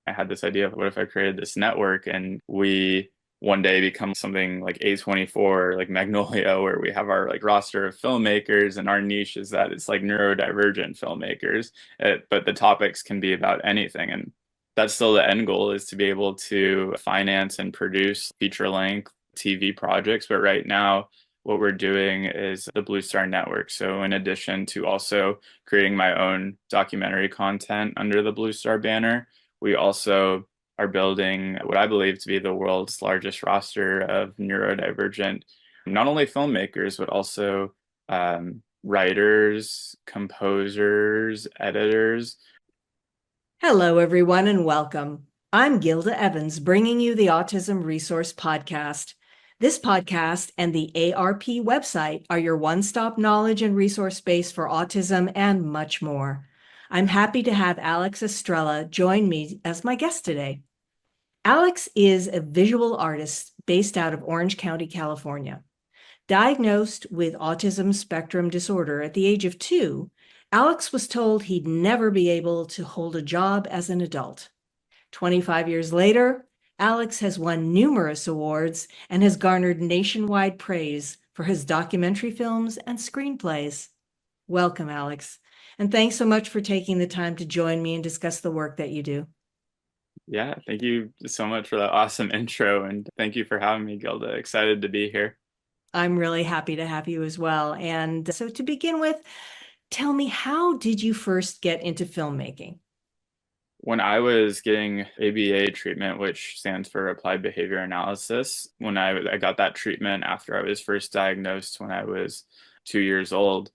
I had this idea of what if I created this network and we one day become something like A24, like Magnolia, where we have our like roster of filmmakers and our niche is that it's like neurodivergent filmmakers. But the topics can be about anything. And that's still the end goal is to be able to finance and produce feature-length TV projects. But right now, what we're doing is the Blue Star Network. So in addition to also creating my own documentary content under the Blue Star banner, we also are building what I believe to be the world's largest roster of neurodivergent, not only filmmakers, but also writers, composers, editors. Hello, everyone, and welcome. I'm Gilda Evans, bringing you the Autism Resource Podcast. This podcast and the ARP website are your one-stop knowledge and resource space for autism and much more. I'm happy to have Alex Astrella join me as my guest today. Alex is a visual artist based out of Orange County, California. Diagnosed with autism spectrum disorder at the age of 2, Alex was told he'd never be able to hold a job as an adult. 25 years later, Alex has won numerous awards and has garnered nationwide praise for his documentary films and screenplays. Welcome, Alex, and thanks so much for taking the time to join me and discuss the work that you do. Yeah, thank you so much for that awesome intro. And thank you for having me, Gilda. Excited to be here. I'm really happy to have you as well. And so to begin with, tell me, how did you first get into filmmaking? When I was getting ABA treatment, which stands for Applied Behavior Analysis, when I got that treatment after I was first diagnosed when I was 2 years old,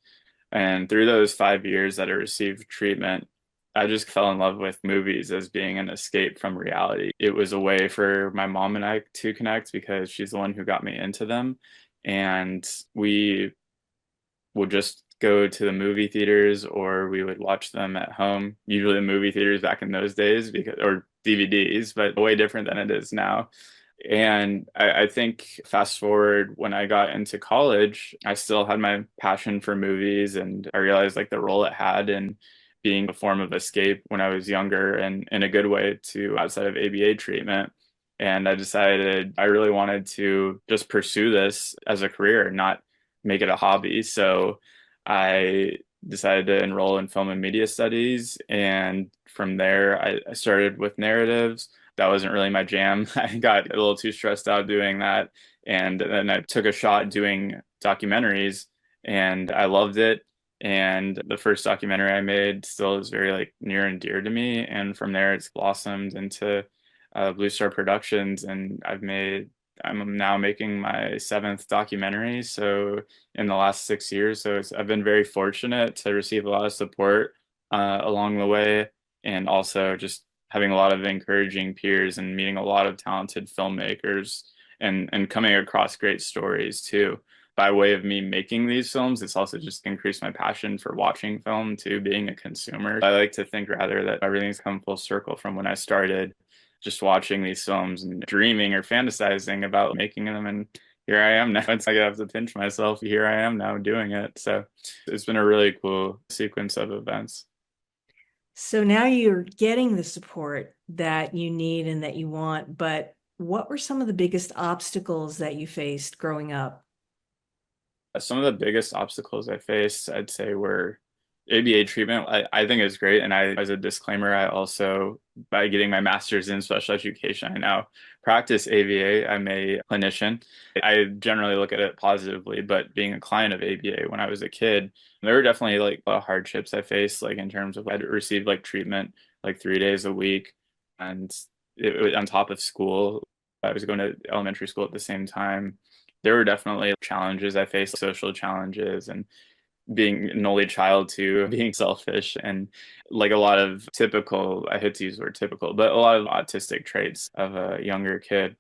and through those 5 years that I received treatment, I just fell in love with movies as being an escape from reality. It was a way for my mom and I to connect because she's the one who got me into them. And we would just go to the movie theaters or we would watch them at home. Usually the movie theaters back in those days because or DVDs, but way different than it is now. And I think fast forward when I got into college, I still had my passion for movies and I realized like the role it had in being a form of escape when I was younger and in a good way to outside of ABA treatment. And I decided I really wanted to just pursue this as a career, not make it a hobby. So I decided to enroll in film and media studies. And from there, I started with narratives. That wasn't really my jam. I got a little too stressed out doing that. And then I took a shot doing documentaries and I loved it. And the first documentary I made still is very like near and dear to me. And from there, it's blossomed into Blue Star Productions, and I'm now making my seventh documentary. So in the last 6 years, so I've been very fortunate to receive a lot of support along the way, and also just having a lot of encouraging peers and meeting a lot of talented filmmakers and coming across great stories too. By way of me making these films, it's also just increased my passion for watching film too, being a consumer. I like to think rather that everything's come full circle from when I started just watching these films and dreaming or fantasizing about making them. And here I am now. It's like I have to pinch myself. Here I am now doing it. So it's been a really cool sequence of events. So now you're getting the support that you need and that you want, but what were some of the biggest obstacles that you faced growing up? Some of the biggest obstacles I faced, I'd say, were ABA treatment. I think is great. And as a disclaimer, I also, by getting my master's in special education, I now practice ABA. I'm a clinician. I generally look at it positively, but being a client of ABA when I was a kid, there were definitely like hardships I faced, like in terms of I'd receive like treatment like 3 days a week. And it was on top of school. I was going to elementary school at the same time. There were definitely challenges I faced, social challenges, and being an only child too, being selfish, and like a lot of typical, I hate to use the word typical, but a lot of autistic traits of a younger kid.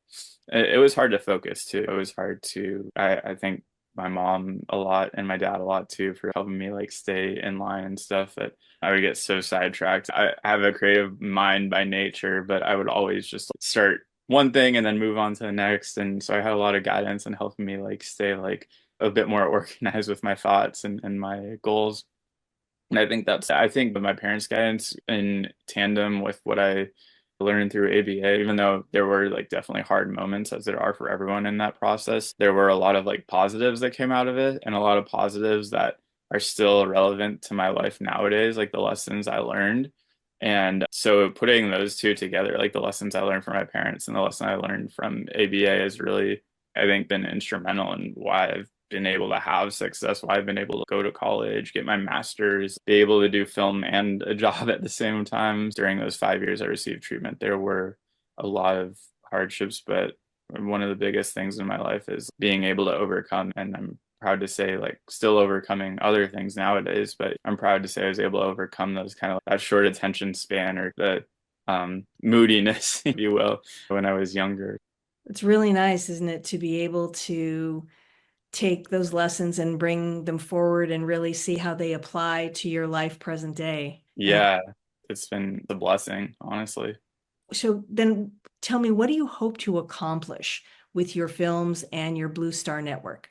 It was hard to focus too. It was hard to, I think my mom a lot and my dad a lot too for helping me like stay in line and stuff that I would get so sidetracked. I have a creative mind by nature, but I would always just start one thing and then move on to the next. And so I had a lot of guidance and helping me like stay like a bit more organized with my thoughts and my goals. And I think with my parents' guidance in tandem with what I learning through ABA, even though there were like definitely hard moments as there are for everyone in that process, there were a lot of like positives that came out of it and a lot of positives that are still relevant to my life nowadays, like the lessons I learned. And so putting those two together, like the lessons I learned from my parents and the lesson I learned from ABA has really, I think, been instrumental in why I've been able to have success, why I've been able to go to college, get my master's, be able to do film and a job at the same time. During those 5 years I received treatment, there were a lot of hardships, but one of the biggest things in my life is being able to overcome. And I'm proud to say, like, still overcoming other things nowadays, but I'm proud to say I was able to overcome those kind of that short attention span or the moodiness, if you will, when I was younger. It's really nice, isn't it, to be able to take those lessons and bring them forward and really see how they apply to your life present day. Yeah, it's been a blessing, honestly. So then tell me, what do you hope to accomplish with your films and your Blue Star Network?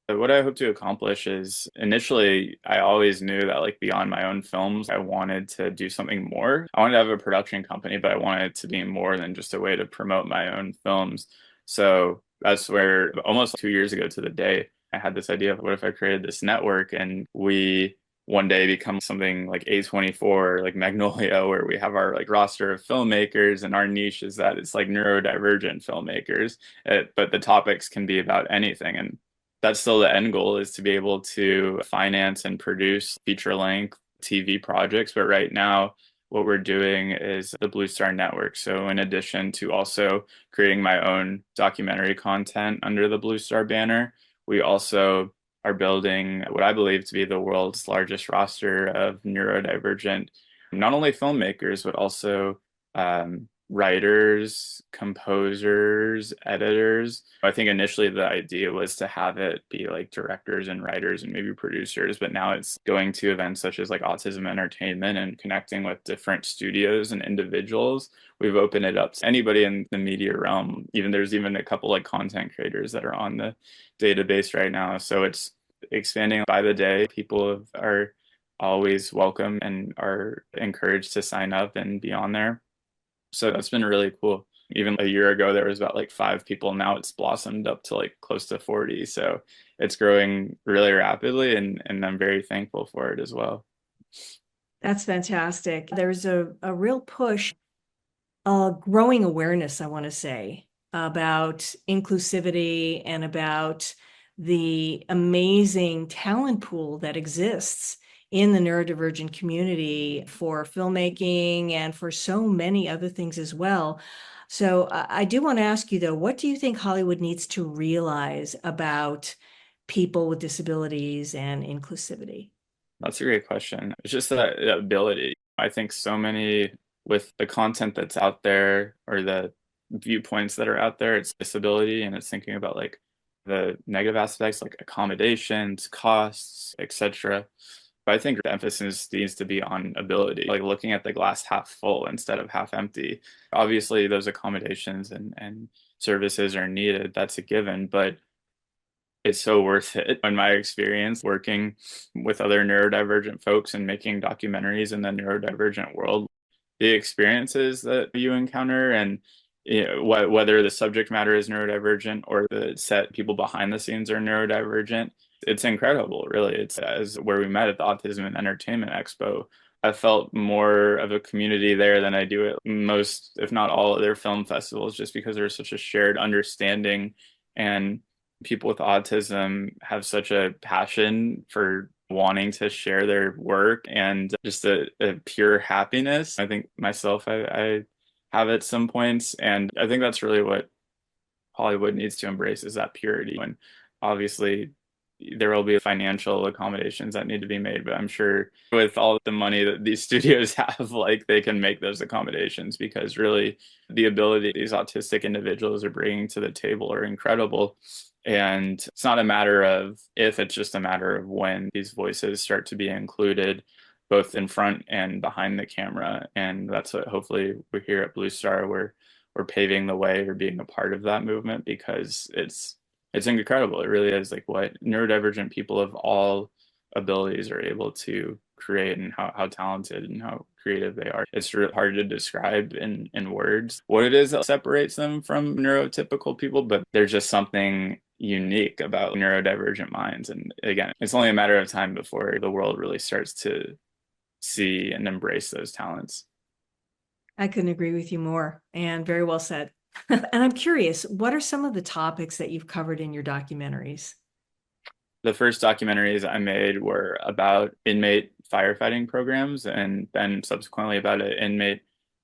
But what I hope to accomplish is initially, I always knew that, like, beyond my own films, I wanted to do something more. I wanted to have a production company, but I wanted it to be more than just a way to promote my own films. So that's where almost 2 years ago to the day, I had this idea of what if I created this network and we one day become something like A24, like Magnolia, where we have our like roster of filmmakers and our niche is that it's like neurodivergent filmmakers. But the topics can be about anything. And that's still the end goal, is to be able to finance and produce feature-length TV projects. But right now, what we're doing is the Blue Star Network. So in addition to also creating my own documentary content under the Blue Star banner, we also are building what I believe to be the world's largest roster of neurodivergent, not only filmmakers, but also writers, composers, editors. I think initially the idea was to have it be like directors and writers and maybe producers, but now it's going to events such as like Autism Entertainment and connecting with different studios and individuals. We've opened it up to anybody in the media realm. Even there's even a couple like content creators that are on the database right now. So it's expanding by the day. People are always welcome and are encouraged to sign up and be on there. So that's been really cool. Even a year ago, there was about like 5 people. Now it's blossomed up to like close to 40. So it's growing really rapidly, and I'm very thankful for it as well. That's fantastic. There's a real push, growing awareness, I want to say, about inclusivity and about the amazing talent pool that exists in the neurodivergent community for filmmaking and for so many other things as well. So I do want to ask you, though, what do you think Hollywood needs to realize about people with disabilities and inclusivity? That's a great question. It's just that ability. I think so many with the content that's out there or the viewpoints that are out there, it's disability and it's thinking about like the negative aspects like accommodations, costs, etc. But I think the emphasis needs to be on ability, like looking at the glass half full instead of half empty. Obviously, those accommodations and services are needed. That's a given, but it's so worth it. In my experience working with other neurodivergent folks and making documentaries in the neurodivergent world, the experiences that you encounter and whether the subject matter is neurodivergent or the set people behind the scenes are neurodivergent, it's incredible, really. It's as where we met at the Autism and Entertainment Expo. I felt more of a community there than I do at most, if not all, of their film festivals, just because there's such a shared understanding and people with autism have such a passion for wanting to share their work and just a pure happiness. I think myself, I have at some points, and I think that's really what Hollywood needs to embrace is that purity. And obviously, there will be financial accommodations that need to be made, but I'm sure with all the money that these studios have, like they can make those accommodations because really the ability these autistic individuals are bringing to the table are incredible. And it's not a matter of if, it's just a matter of when these voices start to be included both in front and behind the camera. And that's what hopefully we're here at Blue Star, where we're paving the way or being a part of that movement because it's incredible. It really is like what neurodivergent people of all abilities are able to create and how talented and how creative they are. It's really hard to describe in words what it is that separates them from neurotypical people, but there's just something unique about neurodivergent minds. And again, it's only a matter of time before the world really starts to see and embrace those talents. I couldn't agree with you more, and very well said. And I'm curious, what are some of the topics that you've covered in your documentaries? The first documentaries I made were about inmate firefighting programs and then subsequently about an inmate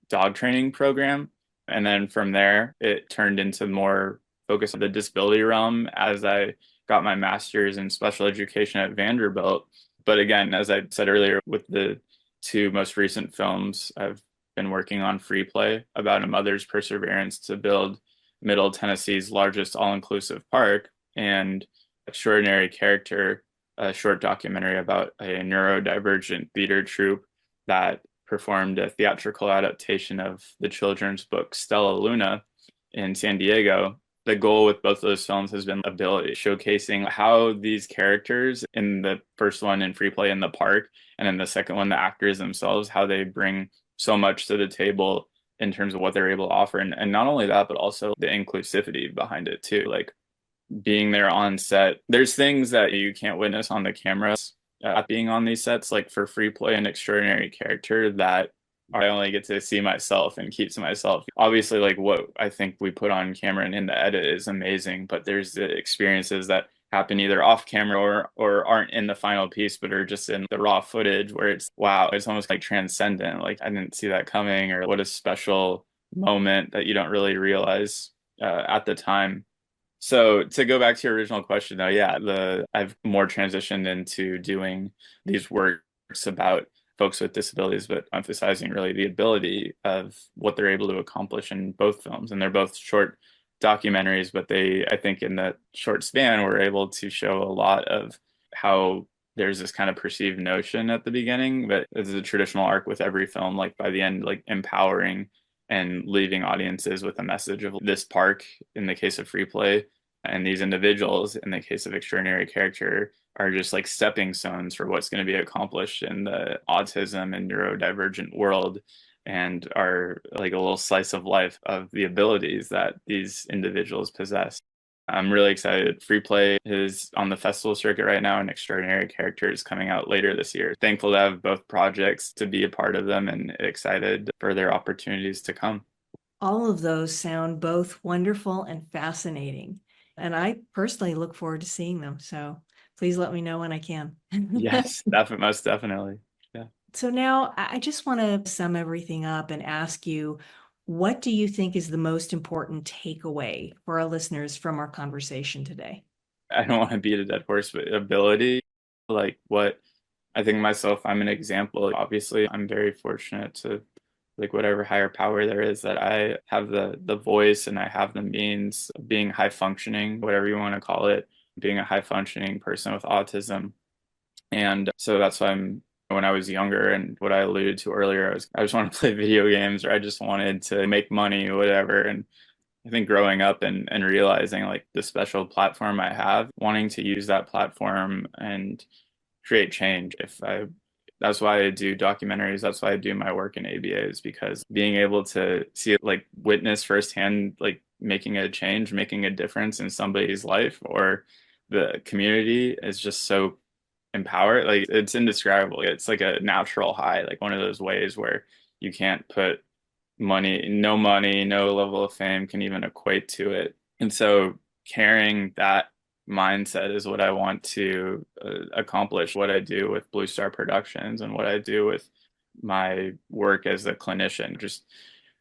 dog training program. And then from there, it turned into more focus on the disability realm as I got my master's in special education at Vanderbilt. But again, as I said earlier, with the two most recent films, I've been working on Free Play about a mother's perseverance to build Middle Tennessee's largest all-inclusive park, and Extraordinary Character, a short documentary about a neurodivergent theater troupe that performed a theatrical adaptation of the children's book Stella Luna in San Diego. The goal with both of those films has been ability, showcasing how these characters in the first one in Free Play in the park, and in the second one, the actors themselves, how they bring so much to the table in terms of what they're able to offer. And not only that, but also the inclusivity behind it too. Like being there on set, there's things that you can't witness on the cameras being on these sets, like for Free Play and Extraordinary Character, that I only get to see myself and keep to myself. Obviously, like what I think we put on camera and in the edit is amazing, but there's the experiences that happen either off camera or aren't in the final piece, but are just in the raw footage where it's wow, it's almost like transcendent. Like I didn't see that coming, or what a special moment that you don't really realize at the time. So to go back to your original question, though, yeah, the I've more transitioned into doing these works about folks with disabilities, but emphasizing really the ability of what they're able to accomplish in both films. And they're both short documentaries, but they, I think, in that short span, were able to show a lot of how there's this kind of perceived notion at the beginning, but it's a traditional arc with every film, like by the end, like empowering and leaving audiences with a message of this park in the case of Free Play, and these individuals in the case of Extraordinary Character are just like stepping stones for what's going to be accomplished in the autism and neurodivergent world, and are like a little slice of life of the abilities that these individuals possess. I'm really excited. Free Play is on the festival circuit right now, and Extraordinary Character is coming out later this year. Thankful to have both projects to be a part of them, and excited for their opportunities to come. All of those sound both wonderful and fascinating. And I personally look forward to seeing them. So please let me know when I can. Yes, definitely, most definitely. Yeah. So now I just want to sum everything up and ask you, what do you think is the most important takeaway for our listeners from our conversation today? I don't want to beat a dead horse, but ability, like what I think myself, I'm an example. Obviously, I'm very fortunate to, like, whatever higher power there is, that I have the voice and I have the means of being high functioning, whatever you want to call it, being a high functioning person with autism. And so that's why when I was younger, and what I alluded to earlier, I just want to play video games, or I just wanted to make money, or whatever. And I think growing up and realizing like the special platform I have, wanting to use that platform and create change. If I That's why I do documentaries. That's why I do my work in ABA, is because being able to see it, like witness firsthand, like making a change, making a difference in somebody's life or the community, is just so empowered. Like it's indescribable. It's like a natural high, like one of those ways where you can't put money, no level of fame can even equate to it. And so carrying that mindset is what I want to accomplish, what I do with Blue Star Productions and what I do with my work as a clinician, just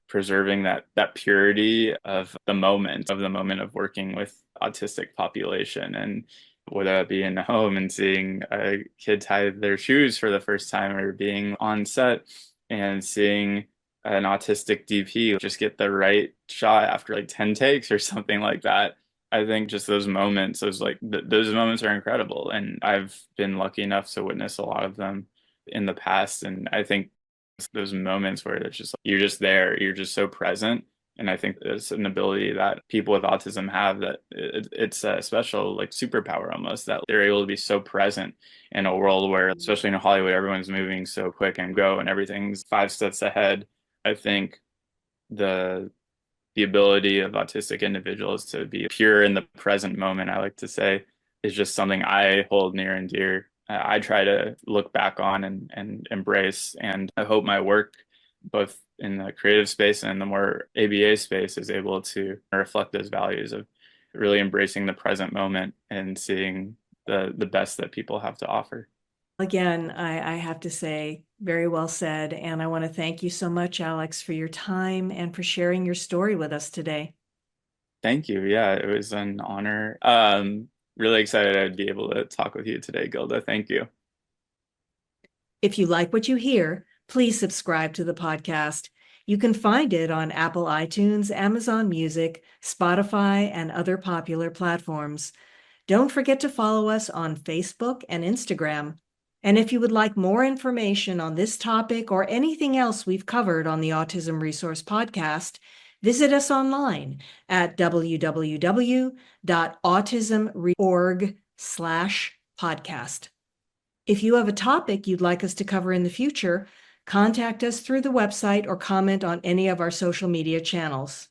preserving that purity of the moment of working with autistic population. And whether that be in the home and seeing a kid tie their shoes for the first time, or being on set and seeing an autistic DP just get the right shot after like 10 takes or something like that. I think just those moments, those moments are incredible. And I've been lucky enough to witness a lot of them in the past. And I think those moments where it's just, you're just there, you're just so present, And I think it's an ability that people with autism have that it's a special like superpower almost, that they're able to be so present in a world where, especially in Hollywood, everyone's moving so quick and go and everything's 5 steps ahead. I think the the ability of autistic individuals to be pure in the present moment, I like to say, is just something I hold near and dear. I try to look back on and embrace, and I hope my work, both in the creative space and the more ABA space, is able to reflect those values of really embracing the present moment and seeing the best that people have to offer. Again, I have to say, very well said. And I want to thank you so much, Alex, for your time and for sharing your story with us today. Thank you. Yeah, it was an honor. Really excited I'd be able to talk with you today, Gilda. Thank you. If you like what you hear, please subscribe to the podcast. You can find it on Apple iTunes, Amazon Music, Spotify, and other popular platforms. Don't forget to follow us on Facebook and Instagram. And if you would like more information on this topic or anything else we've covered on the Autism Resource Podcast, visit us online at www.autism.org/podcast. If you have a topic you'd like us to cover in the future, contact us through the website or comment on any of our social media channels.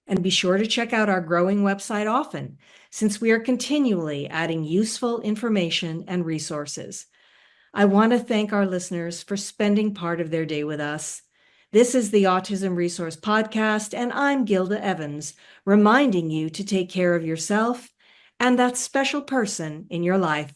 And be sure to check out our growing website often, since we are continually adding useful information and resources. I want to thank our listeners for spending part of their day with us. This is the Autism Resource Podcast, and I'm Gilda Evans, reminding you to take care of yourself and that special person in your life.